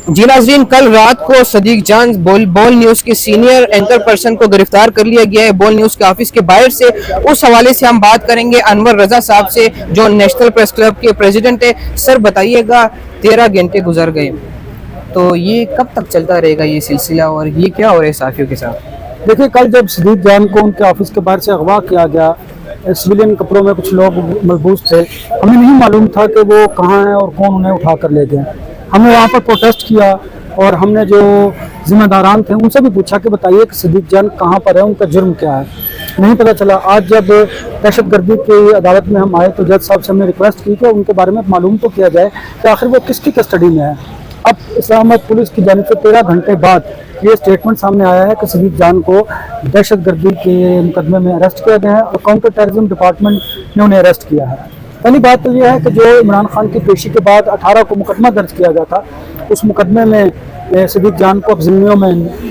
جی ناظرین، کل رات کو صدیق جان بول نیوز کے سینئر اینکر پرسن کو گرفتار کر لیا گیا ہے بول نیوز کے آفس کے باہر سے۔ اس حوالے سے ہم بات کریں گے انور رضا صاحب سے جو نیشنل پریس کلب کے پریزیڈنٹ ہے۔ سر بتائیے گا 13 گھنٹے گزر گئے، تو یہ کب تک چلتا رہے گا یہ سلسلہ، اور یہ کیا ہو رہا ہے صحافیوں کے ساتھ؟ دیکھیے، کل جب صدیق جان کو ان کے آفس کے باہر سے اغوا کیا گیا، سویلین کپڑوں میں کچھ لوگ ملبوس تھے، ہمیں نہیں معلوم تھا کہ وہ کہاں ہیں اور کون انہیں اٹھا کر لے گئے۔ ہم نے وہاں پر پروٹیسٹ کیا اور ہم نے جو ذمہ داران تھے ان سے بھی پوچھا کہ بتائیے کہ صدیق جان کہاں پر ہے، ان کا جرم کیا ہے، نہیں پتہ چلا۔ آج جب دہشت گردی کی عدالت میں ہم آئے تو جج صاحب سے ہم نے ریکویسٹ کی کہ ان کے بارے میں معلوم تو کیا جائے کہ آخر وہ کس کی کسٹڈی میں ہے۔ اب اسلام آباد پولیس کی جانب سے 13 گھنٹے بعد یہ اسٹیٹمنٹ سامنے آیا ہے کہ صدیق جان کو دہشت گردی کے مقدمے میں اریسٹ کیا گیا ہے اور کاؤنٹر ٹیررزم ڈپارٹمنٹ نے انہیں اریسٹ کیا ہے۔ پہلی بات تو یہ ہے کہ جو عمران خان کی پیشی کے بعد 18 کو مقدمہ درج کیا گیا تھا، اس مقدمے میں صدیق جان کو اب ضمنیوں میں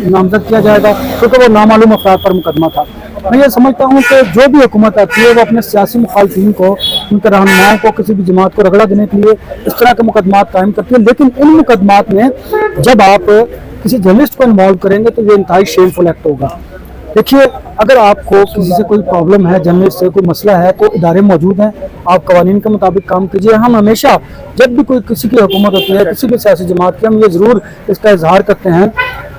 نامزد کیا جائے گا کیونکہ وہ نامعلوم افراد پر مقدمہ تھا۔ میں یہ سمجھتا ہوں کہ جو بھی حکومت آتی ہے وہ اپنے سیاسی مخالفین کو، ان کے رہنماؤں کو، کسی بھی جماعت کو رگڑا دینے کے لیے اس طرح کے مقدمات قائم کرتی ہے، لیکن ان مقدمات میں جب آپ کسی جرنلسٹ کو انوالو کریں گے تو یہ انتہائی شیمفل ایکٹ ہوگا۔ دیکھیے، اگر آپ کو کسی سے کوئی پرابلم ہے، جرنلسٹ سے کوئی مسئلہ ہے، کوئی ادارے موجود ہیں، آپ قوانین کے مطابق کام کیجیے۔ ہم ہمیشہ جب بھی کوئی کسی کی حکومت ہوتی ہے، کسی بھی سیاسی جماعت کی، ہم یہ ضرور اس کا اظہار کرتے ہیں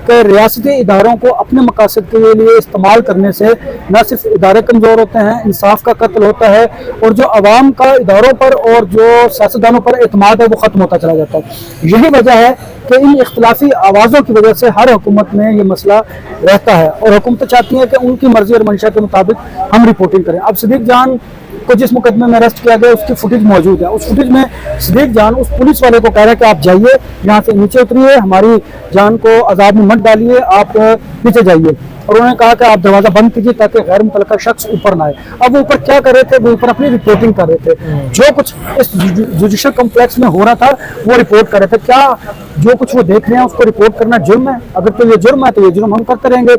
کہ ریاستی اداروں کو اپنے مقاصد کے لیے استعمال کرنے سے نہ صرف ادارے کمزور ہوتے ہیں، انصاف کا قتل ہوتا ہے، اور جو عوام کا اداروں پر اور جو سیاستدانوں پر اعتماد ہے وہ ختم ہوتا چلا جاتا ہے۔ یہی وجہ ہے کہ ان اختلافی آوازوں کی وجہ سے ہر حکومت میں یہ مسئلہ رہتا ہے، اور حکومتیں چاہتی ہیں کہ ان کی مرضی اور منشا کے مطابق ہم رپورٹنگ کریں۔ اب صدیق جان کو جس مقدمے میں اریسٹ کیا گیا اس کی فوٹیج موجود ہے۔ اس فوٹیج میں صدیق جان اس پولیس والے کو کہہ رہا ہے کہ آپ جائیے، یہاں سے نیچے اتریے، ہماری جان کو عذاب میں مت ڈالیے، آپ نیچے جائیے، اور انہوں نے کہا کہ آپ دروازہ بند کیجیے تاکہ غیر متعلقہ شخص اوپر نہ آئے۔ اب وہ اوپر کیا کر رہے تھے؟ وہ اوپر اپنی رپورٹنگ کر رہے تھے، جو کچھ اس جوڈیشل کمپلیکس میں ہو رہا تھا وہ رپورٹ کر رہے تھے۔ کیا جو کچھ وہ دیکھ رہے ہیں اس کو رپورٹ کرنا جرم ہے؟ اگر تو یہ جرم ہے تو یہ جرم ہم کرتے رہیں گے۔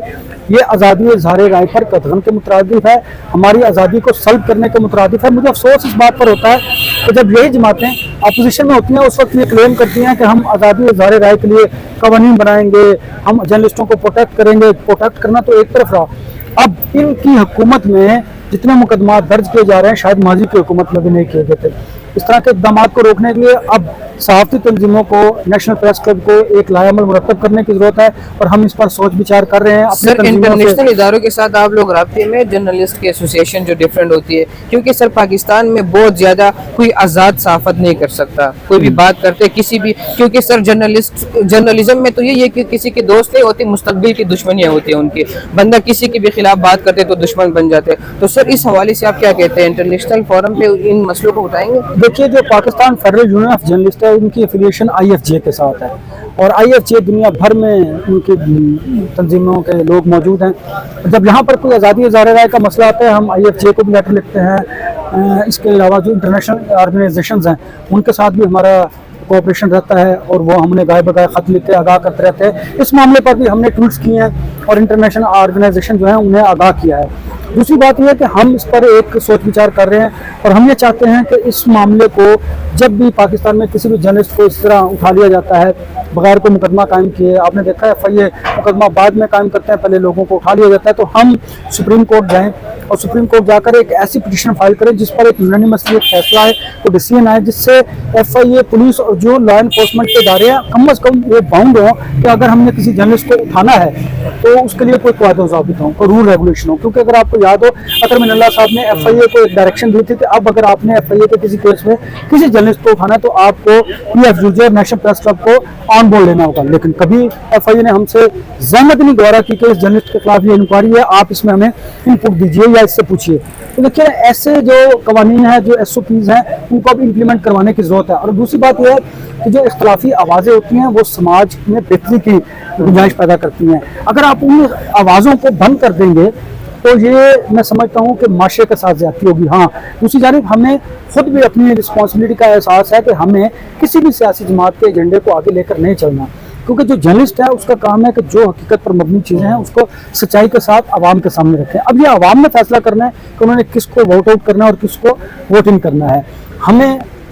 یہ آزادی اظہار رائے پر قدغن کے مترادف ہے، ہماری آزادی کو سلب کرنے کے مترادف ہے۔ مجھے افسوس اس بات پر ہوتا ہے کہ جب یہی جماعتیں اپوزیشن میں ہوتی ہیں اس وقت یہ کلیم کرتی ہیں کہ ہم آزادی اظہار رائے کے لیے قوانین بنائیں گے، ہم جرنلسٹوں کو پروٹیکٹ کریں گے۔ پروٹیکٹ کرنا تو ایک طرف رہا، اب ان کی حکومت میں جتنے مقدمات درج کیے جا رہے ہیں شاید ماضی کی حکومت میں بھی نہیں کیے گئے تھے۔ اس طرح کے اقدامات کو روکنے کے لیے اب صحافتی تنظیموں کو، نیشنل پریس کلب کو ایک لائحہ عمل مرتب کرنے کی ضرورت ہے، اور ہم اس پر سوچ بچار کر رہے ہیں۔ سر، انٹرنیشنل اداروں کے ساتھ آپ لوگ رابطے میں؟ جرنلسٹ کی ایسوسیشن جو ڈیفرنٹ ہوتی ہے، کیونکہ سر پاکستان میں بہت زیادہ کوئی آزاد صحافت نہیں کر سکتا، کوئی بھی بات کرتے کسی بھی، کیونکہ سر جرنلزم میں تو یہ ہے کہ کسی کے دوست نہیں ہوتے، مستقبل کی دشمنیاں ہوتی ہیں ان کی، بندہ کسی کے بھی خلاف بات کرتے تو دشمن بن جاتے۔ تو سر اس حوالے سے آپ کیا کہتے ہیں؟ انٹرنیشنل فورم پہ ان مسئلوں کو اٹھائیں گے؟ دیکھیے، جو Pakistan federal union of journalist ہے ان کی ایفیلیشن IFJ کے ساتھ ہے، اور IFJ دنیا بھر میں ان کی تنظیموں کے لوگ موجود ہیں۔ جب یہاں پر کوئی آزادی اظہار رائے کا مسئلہ آتا ہے ہم IFJ کو بھی لیٹر لکھتے ہیں۔ اس کے علاوہ جو انٹرنیشنل آرگنائزیشنز ہیں ان کے ساتھ بھی ہمارا کوآپریشن رہتا ہے، اور وہ ہم نے گائے بگائے خط لکھ کے آگاہ کرتے رہتے ہیں۔ اس معاملے پر بھی ہم نے ٹویٹس کیے ہیں اور انٹرنیشنل آرگنائزیشن جو ہیں انہیں آگاہ کیا ہے۔ دوسری بات یہ ہے کہ ہم اس پر ایک سوچ وچار کر رہے ہیں، اور ہم یہ چاہتے ہیں کہ اس معاملے کو جب بھی پاکستان میں کسی بھی جرنلسٹ کو اس طرح اٹھا لیا جاتا ہے بغیر کوئی مقدمہ قائم کیے، آپ نے دیکھا ہے FIA مقدمہ بعد میں قائم کرتے ہیں، پہلے لوگوں کو اٹھا لیا جاتا ہے، تو ہم سپریم کورٹ جائیں اور سپریم کورٹ جا کر ایک ایسی پٹیشن فائل کریں جس پر ایک یونانیمسلی ایک فیصلہ ہے، تو ڈیسیژن آئے، جس سے FIA، پولیس اور جو لا انفورسمنٹ کے ادارے ہیں کم از کم وہ باؤنڈ ہوں کہ اگر ہم نے کسی جرنلسٹ کو اٹھانا ہے تو اس کے لیے کوئی قواعد و ضابط ہوں، کوئی رول ریگولیشن ہو۔ کیونکہ اگر آپ کو یاد ہو اکرم اللہ صاحب نے FIA کو ایک ڈائریکشن دی تھی کہ اب اگر آپ نے FIA کے کسی کیس میں کسی جرنلسٹ کو اٹھانا ہے تو آپ کو PFUJ اور نیشنل پریس کلب کو آن بورڈ لینا ہوگا، لیکن کبھی FIA نے ہم سے زحمت نہیں گوارا کی کہ اس جرنلسٹ کے خلاف یہ انکوائری ہے، آپ اس میں ہمیں انپٹ دیجیے یا اس سے پوچھیے۔ تو دیکھیے، ایسے جو قوانین ہیں، جو SOPs ہیں، ان کو اب امپلیمنٹ کروانے کی ضرورت ہے۔ اور دوسری بات یہ ہے کہ جو اختلافی آوازیں ہوتی ہیں وہ سماج میں بہتری کی گنجائش پیدا کرتی ہیں۔ اگر آپ ان آوازوں کو بند کر دیں گے تو یہ میں سمجھتا ہوں کہ معاشرے کے ساتھ زیادتی ہوگی۔ ہاں، دوسری جانب ہمیں خود بھی اپنی رسپانسبلٹی کا احساس ہے کہ ہمیں کسی بھی سیاسی جماعت کے ایجنڈے کو آگے لے کر نہیں چلنا، کیونکہ جو جرنلسٹ ہے اس کا کام ہے کہ جو حقیقت پر مبنی چیزیں ہیں اس کو سچائی کے ساتھ عوام کے سامنے رکھیں۔ اب یہ عوام نے فیصلہ کرنا ہے کہ انہوں نے کس کو ووٹ آؤٹ کرنا ہے اور کس کو ووٹ ان کرنا ہے۔ ہمیں